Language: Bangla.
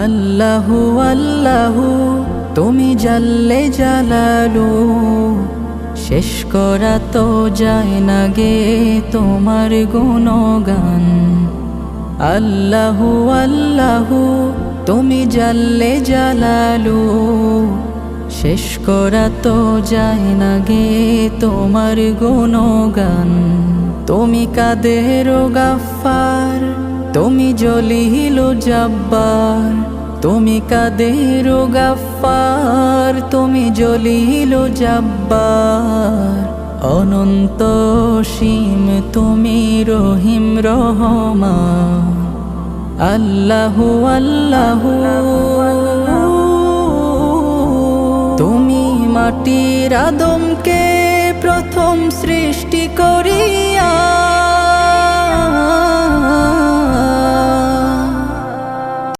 আল্লাহু আল্লাহু তুমি জাল্লে জালালু, শেষ করা তো যায় না গে তোমার গুণগান। আল্লাহু আল্লাহু তুমি জাল্লে জালালু, শেষ করা তো যায় না গে তোমার গুণগান। তুমি কাদের গাফফার, তুমি জলিল জব্বার, তুমি কাদের গাফফার, তুমি জলিল জব্বার। অনন্ত সীম তুমি রহিম রহমান। আল্লাহু আল্লাহু তুমি মাটির আদমকে প্রথম সৃষ্টি করি